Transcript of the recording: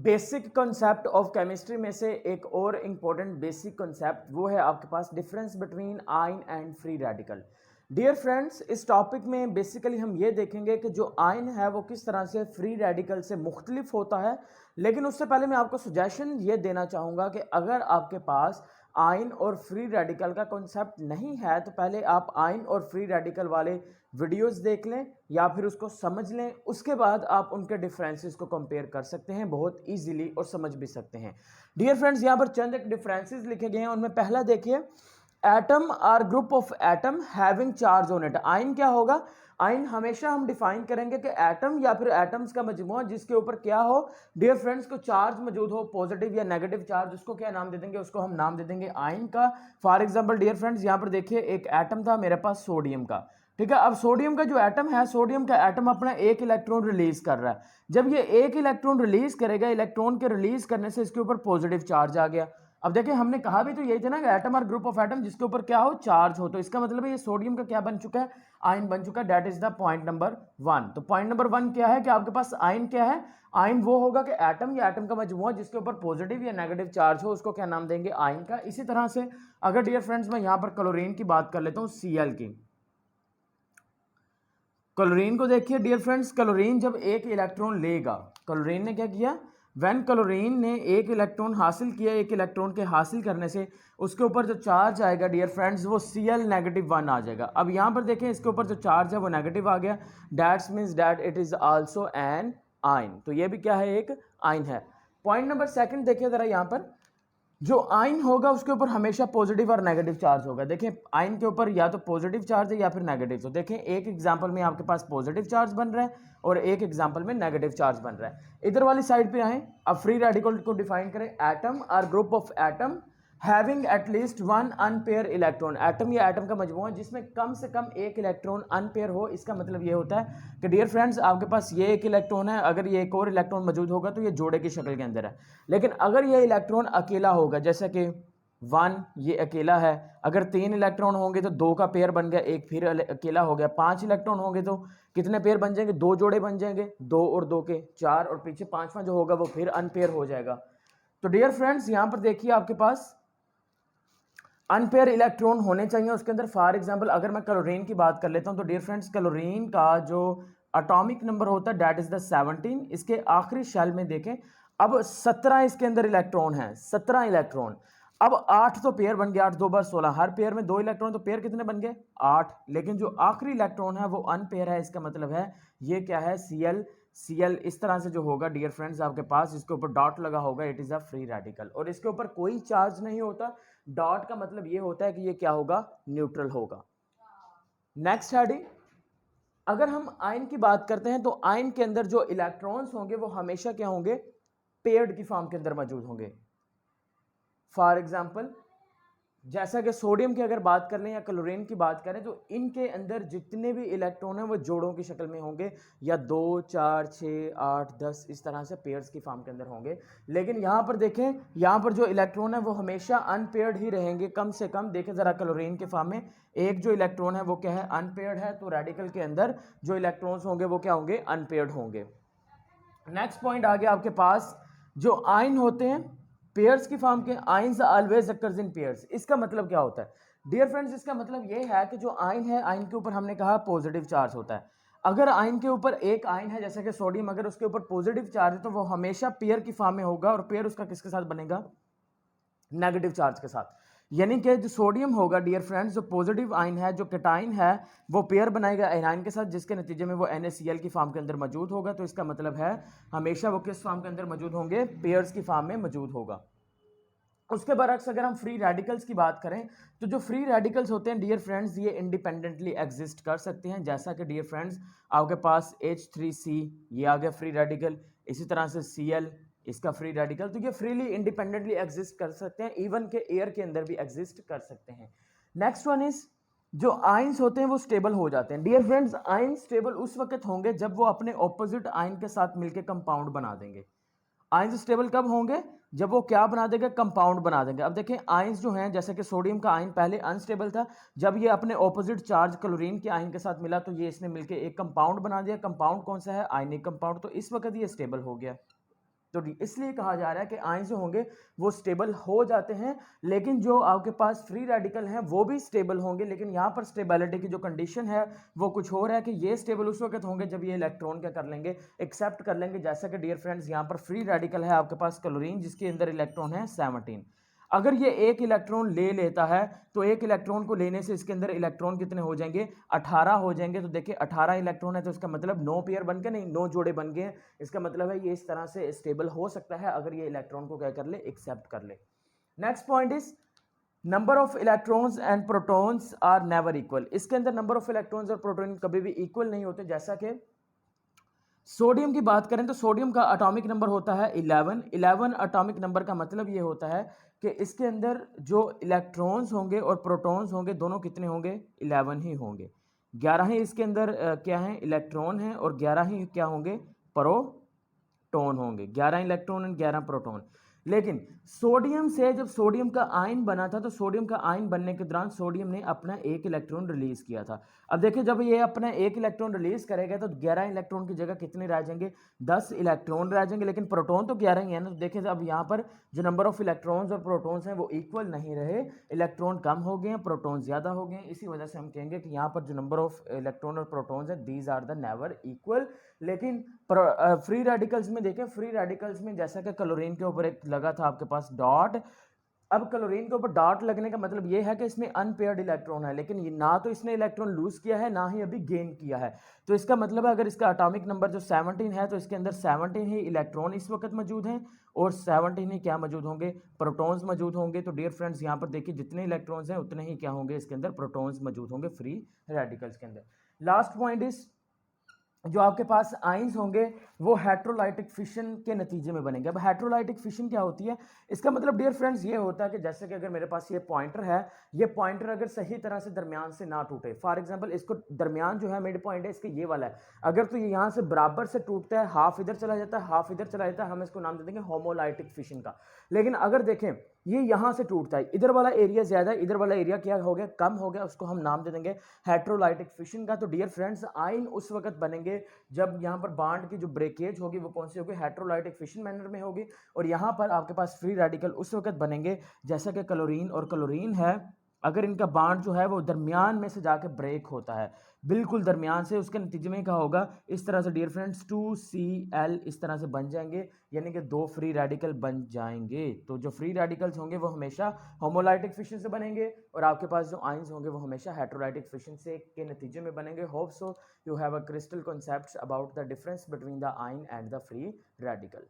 Basic concept of chemistry में से एक और इम्पोर्टेंट बेसिक कॉन्सेप्ट वो है आपके पास difference between ion and free radical. Dear friends, इस टॉपिक में बेसिकली हम ये देखेंगे कि जो आयन है वो किस तरह से फ्री रेडिकल से मुख्तलिफ होता है। लेकिन उससे पहले मैं आपको सजेशन ये देना चाहूँगा कि अगर आपके पास आयन और फ्री रेडिकल का कॉन्सेप्ट नहीं है तो पहले आप आयन और फ्री रेडिकल वाले वीडियोस देख लें या फिर उसको समझ लें, उसके बाद आप उनके डिफरेंसेस को कंपेयर कर सकते हैं बहुत इजीली और समझ भी सकते हैं। डियर फ्रेंड्स, यहाँ पर चंद एक डिफरेंसेस लिखे गए हैं, उनमें पहला देखिए, atom or group of atom having charge on it. Ion क्या होगा? आयन हमेशा हम डिफाइन करेंगे कि एटम या फिर एटम्स का मजमूआ जिसके ऊपर क्या हो डियर फ्रेंड्स को चार्ज मौजूद हो, पॉजिटिव या नेगेटिव चार्ज, उसको क्या नाम दे देंगे? उसको हम नाम दे देंगे आयन का। फॉर एग्जांपल डियर फ्रेंड्स, यहाँ पर देखिए एक एटम था मेरे पास सोडियम का, ठीक है। अब सोडियम का जो एटम है, सोडियम का एटम अपना एक इलेक्ट्रॉन रिलीज कर रहा है। जब ये एक इलेक्ट्रॉन रिलीज करेगा, इलेक्ट्रॉन के रिलीज करने से इसके ऊपर पॉजिटिव चार्ज आ गया। अब देखिए हमने कहा भी तो यही था ना कि एटम और ग्रुप ऑफ एटम जिसके ऊपर क्या हो, चार्ज हो, तो इसका मतलब है ये सोडियम का क्या बन चुका है? आयन बन चुका है। That is the point number 1। तो पॉइंट नंबर 1 क्या है कि आपके पास आयन क्या है? आयन वो होगा कि एटम या एटम का मजमूआ जिसके ऊपर पॉजिटिव या नेगेटिव चार्ज हो, उसको क्या नाम देंगे? आयन का। इसी तरह से अगर डियर फ्रेंड्स मैं यहां पर क्लोरीन की बात कर लेता हूं, Cl की। क्लोरीन को देखिए डियर फ्रेंड्स, क्लोरीन जब एक इलेक्ट्रॉन लेगा, क्लोरीन ने क्या किया? व्हेन क्लोरीन ने एक इलेक्ट्रॉन हासिल किया, एक इलेक्ट्रॉन के हासिल करने से उसके ऊपर जो चार्ज आएगा डियर फ्रेंड्स वो Cl -1 आ जाएगा। अब यहाँ पर देखें इसके ऊपर जो चार्ज है वो नेगेटिव आ गया, that's means that it is also an ion. तो ये भी क्या है? एक आयन है। पॉइंट नंबर 2 देखिए जरा, यहाँ पर जो आयन होगा उसके ऊपर हमेशा पॉजिटिव और नेगेटिव चार्ज होगा। देखें आयन के ऊपर या तो पॉजिटिव चार्ज है या फिर नेगेटिव। तो देखें एक एग्जांपल में आपके पास पॉजिटिव चार्ज बन रहा है और एक एग्जांपल में नेगेटिव चार्ज बन रहा है। इधर वाली साइड पे आए, अब फ्री रेडिकल को डिफाइन करें। Atom or group of atom having at least 1 unpair electron. Atom या एटम का मजमूआ जिसमें कम से कम एक इलेक्ट्रॉन अनपेयर हो। इसका मतलब ये होता है कि डियर फ्रेंड्स आपके पास ये एक इलेक्ट्रॉन है, अगर ये एक और इलेक्ट्रॉन मौजूद होगा तो ये जोड़े की शक्ल के अंदर है। लेकिन अगर ये इलेक्ट्रॉन अकेला होगा, जैसे कि 1 ये अकेला है, अगर 3 इलेक्ट्रॉन होंगे तो 2 का पेयर बन गया, एक फिर अकेला हो गया। 5 इलेक्ट्रॉन होंगे तो कितने पेयर बन जाएंगे? 2 जोड़े बन जाएंगे, 2 और 2 के 4, और पीछे 5वां जो होगा वो फिर अनपेयर हो जाएगा। तो डियर फ्रेंड्स यहाँ पर देखिए आपके पास अनपेयर इलेक्ट्रॉन होने चाहिए उसके अंदर। फॉर एग्जांपल अगर मैं क्लोरीन की बात कर लेता हूं तो डियर फ्रेंड्स क्लोरीन का जो एटॉमिक नंबर होता है दैट इज द 17। इसके आखिरी शेल में देखें, अब 17 इसके अंदर इलेक्ट्रॉन है, 17 इलेक्ट्रॉन। अब 8 तो पेयर बन गया, 8 2 बार 16, हर पेयर में 2 इलेक्ट्रॉन, तो पेयर कितने बन गए? 8। लेकिन जो आखिरी इलेक्ट्रॉन है वो अनपेयर है। इसका मतलब है ये क्या है? Cl इस तरह से जो होगा डियर फ्रेंड्स आपके पास इसके ऊपर डॉट लगा होगा, it is a free radical, और इसके ऊपर कोई चार्ज नहीं होता। डॉट का मतलब ये होता है कि ये क्या होगा? न्यूट्रल होगा। नेक्स्ट हेडिंग, अगर हम आयन की बात करते हैं तो आयन के अंदर जो इलेक्ट्रॉन्स होंगे वो हमेशा क्या होंगे? पेयर्ड की फॉर्म के अंदर मौजूद होंगे। फॉर एग्जाम्पल जैसा कि सोडियम की अगर बात कर लें या क्लोरीन की बात करें तो इनके अंदर जितने भी इलेक्ट्रॉन हैं वो जोड़ों की शक्ल में होंगे, या 2 4 6 8 10 इस तरह से पेयर्स की फॉर्म के अंदर होंगे। लेकिन यहाँ पर देखें, यहाँ पर जो इलेक्ट्रॉन है वो हमेशा अनपेयर्ड ही रहेंगे कम से कम। देखें ज़रा क्लोरीन के फॉर्म में एक जो इलेक्ट्रॉन है वो क्या है? अनपेयर्ड है। तो रेडिकल के अंदर जो इलेक्ट्रॉन्स होंगे वो क्या होंगे? अनपेयर्ड होंगे। नेक्स्ट पॉइंट आ गया आपके पास, जो आयन होते हैं पेयर्स की फॉर्म के, ions always occurs in pairs. इसका मतलब क्या होता है डियर फ्रेंड्स? इसका मतलब ये है कि जो आयन है, आयन के ऊपर हमने कहा पॉजिटिव चार्ज होता है। अगर आयन के ऊपर एक आयन है जैसे कि सोडियम, अगर उसके ऊपर पॉजिटिव चार्ज है तो वो हमेशा पेयर की फॉर्म में होगा, और पेयर उसका किसके साथ बनेगा? नेगेटिव चार्ज के साथ। यानी कि जो सोडियम होगा डियर फ्रेंड्स, जो पॉजिटिव आयन है, जो कैटायन है, वो पेयर बनाएगा एनायन के साथ, जिसके नतीजे में वो NaCl की फॉर्म के अंदर मौजूद होगा। तो इसका मतलब है हमेशा वो किस फॉर्म के अंदर मौजूद होंगे? पेयर्स की फॉर्म में मौजूद होगा। उसके बरक्स अगर हम फ्री रेडिकल्स की बात करें तो जो फ्री रेडिकल्स होते हैं डियर फ्रेंड्स ये इंडिपेंडेंटली एग्जिस्ट कर सकते हैं। जैसा कि डियर फ्रेंड्स आपके पास H3C ये आ गया फ्री रेडिकल, इसी तरह से Cl इसका फ्री रेडिकल। तो ये फ्रीली इंडिपेंडेंटली एग्जिस्ट कर सकते हैं, इवन के एयर के अंदर भी एग्जिस्ट कर सकते हैं। नेक्स्ट वन इज जो आयंस होते हैं वो स्टेबल हो जाते हैं। डियर फ्रेंड्स आयन स्टेबल उस वक्त होंगे जब वो अपने ऑपोजिट आयन के साथ मिलकर कंपाउंड बना देंगे। आयंस स्टेबल कब होंगे? जब वो क्या बना देंगे? कंपाउंड बना देंगे। अब देखें आयंस जो हैं, जैसे कि सोडियम का आयन पहले अनस्टेबल था, जब ये अपने ऑपोजिट चार्ज क्लोरीन के आयन के साथ मिला तो ये इसने मिलकर एक कंपाउंड बना दिया। कंपाउंड कौन सा है? Ionic compound. तो इस वक्त ये स्टेबल हो गया। तो इसलिए कहा जा रहा है कि आयंस जो होंगे वो स्टेबल हो जाते हैं, लेकिन जो आपके पास फ्री रेडिकल हैं वो भी स्टेबल होंगे, लेकिन यहाँ पर स्टेबिलिटी की जो कंडीशन है वो कुछ और है कि ये स्टेबल उस वक्त होंगे जब ये इलेक्ट्रॉन क्या कर लेंगे, एक्सेप्ट कर लेंगे। जैसा कि डियर फ्रेंड्स यहाँ पर फ्री रेडिकल है आपके पास क्लोरीन, जिसके अंदर इलेक्ट्रॉन है 17। अगर ये एक इलेक्ट्रॉन ले लेता है तो एक इलेक्ट्रॉन को लेने से इसके अंदर इलेक्ट्रॉन कितने हो जाएंगे, 18 हो जाएंगे। तो देखिए 18 इलेक्ट्रॉन है तो इसका मतलब 9 पेयर बन के, नहीं 9 जोड़े बन गए। इसका मतलब है ये इस तरह से स्टेबल हो सकता है अगर ये इलेक्ट्रॉन को क्या कर ले, एक्सेप्ट कर ले। Next point is number of electrons and protons are never equal. इसके अंदर नंबर ऑफ इलेक्ट्रॉन्स और प्रोटॉन कभी भी इक्वल नहीं होते। जैसा कि सोडियम की बात करें तो सोडियम का एटॉमिक नंबर होता है 11। 11 एटॉमिक नंबर का मतलब ये होता है कि इसके अंदर जो इलेक्ट्रॉन्स होंगे और प्रोटॉन्स होंगे दोनों कितने होंगे, 11 ही होंगे। 11 ही इसके अंदर क्या है, इलेक्ट्रॉन है, और 11 ही क्या होंगे, प्रोटॉन होंगे। 11 इलेक्ट्रॉन एंड 11 प्रोटॉन। लेकिन सोडियम से जब सोडियम का आयन बना था तो सोडियम का आयन बनने के दौरान सोडियम ने अपना एक इलेक्ट्रॉन रिलीज किया था। अब देखिए जब ये अपना एक इलेक्ट्रॉन रिलीज करेगा तो 11 इलेक्ट्रॉन की जगह कितने रह जाएंगे, 10 इलेक्ट्रॉन रह जाएंगे, लेकिन प्रोटॉन तो 11 ही है ना। तो देखिए अब यहाँ पर जो नंबर ऑफ इलेक्ट्रॉन्स और प्रोटॉन्स हैं वो इक्वल नहीं रहे, इलेक्ट्रॉन कम हो गए हैं, प्रोटॉन ज़्यादा हो गए हैं। इसी वजह से हम कहेंगे कि यहाँ पर जो नंबर ऑफ इलेक्ट्रॉन और प्रोटॉन्स है these are the never equal. लेकिन फ्री रेडिकल्स में देखें, फ्री रेडिकल्स में जैसा कि क्लोरीन के ऊपर एक लगा था आपके पास डॉट, अब क्लोरीन के ऊपर डॉट लगने का मतलब ये है कि इसमें अनपेयर्ड इलेक्ट्रॉन है, लेकिन ये ना तो इसने इलेक्ट्रॉन लूज किया है ना ही अभी गेन किया है। तो इसका मतलब है अगर इसका एटॉमिक नंबर जो 17 है तो इसके अंदर 17 ही इलेक्ट्रॉन इस वक्त मौजूद हैं और 17 ही क्या मौजूद होंगे, प्रोटॉन्स मौजूद होंगे। तो डियर फ्रेंड्स यहाँ पर देखिए जितने इलेक्ट्रॉन्स हैं उतने ही क्या होंगे, इसके अंदर प्रोटॉन्स मौजूद होंगे फ्री रेडिकल्स के अंदर। लास्ट पॉइंट इज जो आपके पास आइंस होंगे वो हेट्रोलाइटिक फिशन के नतीजे में बनेंगे। अब हेट्रोलाइटिक फिशन क्या होती है, इसका मतलब डियर फ्रेंड्स ये होता है कि जैसे कि अगर मेरे पास ये पॉइंटर है, ये पॉइंटर अगर सही तरह से दरमियान से ना टूटे, फॉर एग्जांपल इसको दरमियान जो है मिड पॉइंट है इसका ये वाला है, अगर तो ये यहाँ से बराबर से टूटता है, हाफ इधर चला जाता है हाफ इधर चला जाता है, हम इसको नाम दे देंगे होमोलाइटिक फिशन का। लेकिन अगर देखें ये यहाँ से टूटता है, इधर वाला एरिया ज्यादा है, इधर वाला एरिया क्या हो गया, कम हो गया, उसको हम नाम दे देंगे हेट्रोलाइटिक फिशन का। तो डियर फ्रेंड्स आइन उस वक्त बनेंगे जब यहाँ पर बांड की जो ब्रेकेज होगी वो कौन सी होगी, हेट्रोलाइटिक फिशन मैनर में होगी। और यहाँ पर आपके पास फ्री रेडिकल उस वक्त बनेंगे जैसा कि क्लोरीन और क्लोरीन है, अगर इनका बांड जो है वो दरमियान में से जाके ब्रेक होता है, बिल्कुल दरमियान से, उसके नतीजे में क्या होगा, इस तरह से डियर फ्रेंड्स 2Cl इस तरह से बन जाएंगे, यानी कि 2 फ्री रेडिकल बन जाएंगे। तो जो फ्री रेडिकल्स होंगे वो हमेशा होमोलाइटिक फिशन से बनेंगे और आपके पास जो आइंस होंगे वो हमेशा हेट्रोलाइटिक फिशन से के नतीजे में बनेंगे। Hope so you have a crystal concepts about the difference between the आइन एंड द फ्री रेडिकल।